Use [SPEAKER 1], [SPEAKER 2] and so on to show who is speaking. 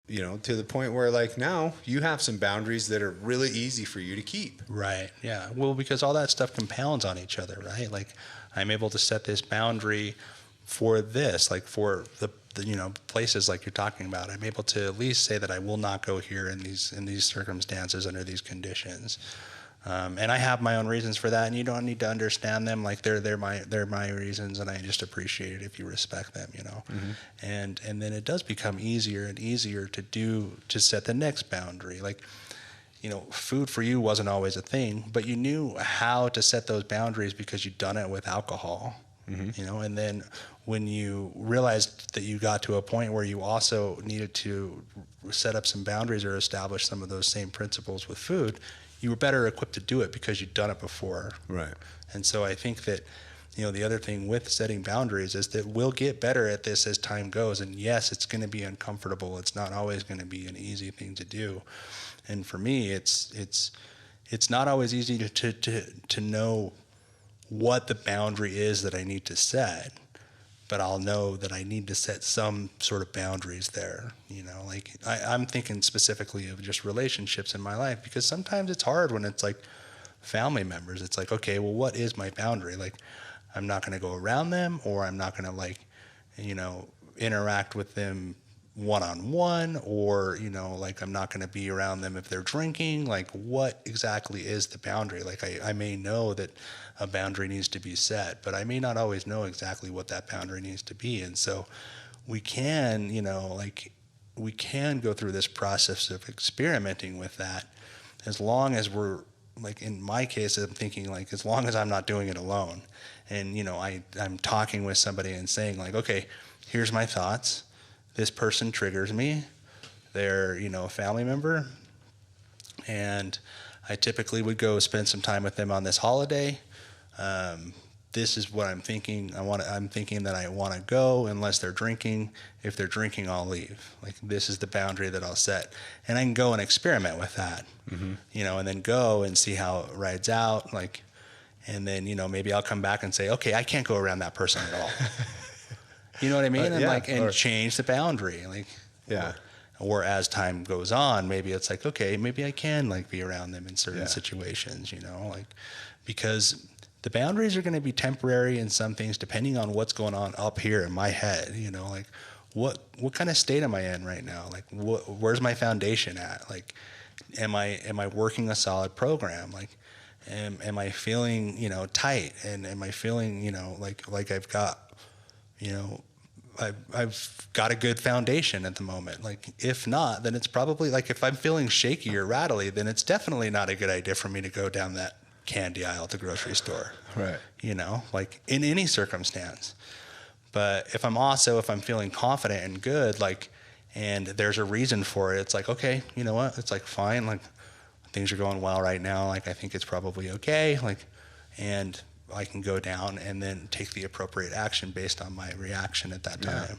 [SPEAKER 1] you know, to the point where like now you have some boundaries that are really easy for you to keep.
[SPEAKER 2] Right. Yeah. Well, because all that stuff compounds on each other, right? Like I'm able to set this boundary for this, like for the you know, places like you're talking about. I'm able to at least say that I will not go here in these circumstances under these conditions. And I have my own reasons for that, and you don't need to understand them. Like they're my reasons, and I just appreciate it if you respect them, you know.
[SPEAKER 1] Mm-hmm.
[SPEAKER 2] And then it does become easier and easier to set the next boundary. Like, you know, food for you wasn't always a thing, but you knew how to set those boundaries because you'd done it with alcohol. Mm-hmm. You know, and then when you realized that you got to a point where you also needed to set up some boundaries or establish some of those same principles with food, you were better equipped to do it because you'd done it before.
[SPEAKER 1] Right.
[SPEAKER 2] And so I think that, you know, the other thing with setting boundaries is that we'll get better at this as time goes. And yes, it's going to be uncomfortable. It's not always going to be an easy thing to do. And for me, it's not always easy to know what the boundary is that I need to set, but I'll know that I need to set some sort of boundaries there. You know, like I'm thinking specifically of just relationships in my life, because sometimes it's hard when it's like family members. It's like, okay, well, what is my boundary? Like, I'm not going to go around them, or I'm not going to, like, you know, interact with them one-on-one, or, you know, like I'm not going to be around them if they're drinking. Like, what exactly is the boundary? Like I may know that a boundary needs to be set, but I may not always know exactly what that boundary needs to be. And so we can, you know, like we can go through this process of experimenting with that, as long as we're, like in my case, I'm thinking like, as long as I'm not doing it alone. And, you know, I'm talking with somebody and saying like, okay, here's my thoughts. This person triggers me. They're, you know, a family member. And I typically would go spend some time with them on this holiday. This is what I'm thinking. I'm thinking that I want to go unless they're drinking. If they're drinking, I'll leave. Like, this is the boundary that I'll set. And I can go and experiment with that, mm-hmm. you know, and then go and see how it rides out. Like, and then, you know, maybe I'll come back and say, okay, I can't go around that person at all. You know what I mean? And
[SPEAKER 1] or
[SPEAKER 2] change the boundary. Like,
[SPEAKER 1] yeah.
[SPEAKER 2] Or as time goes on, maybe it's like, okay, maybe I can like be around them in certain situations, you know, like, because the boundaries are going to be temporary in some things, depending on what's going on up here in my head, you know, like what kind of state am I in right now? Like, where's my foundation at? Like, am I working a solid program? Like, am I feeling, you know, tight? And am I feeling, you know, like I've got, you know, I've got a good foundation at the moment. Like, if not, then it's probably like, if I'm feeling shaky or rattly, then it's definitely not a good idea for me to go down that candy aisle at the grocery store.
[SPEAKER 1] Right.
[SPEAKER 2] You know, like in any circumstance. But if I'm feeling confident and good, like, and there's a reason for it, it's like, okay, you know what? It's like, fine. Like, things are going well right now. Like, I think it's probably okay. Like, and I can go down and then take the appropriate action based on my reaction at that time.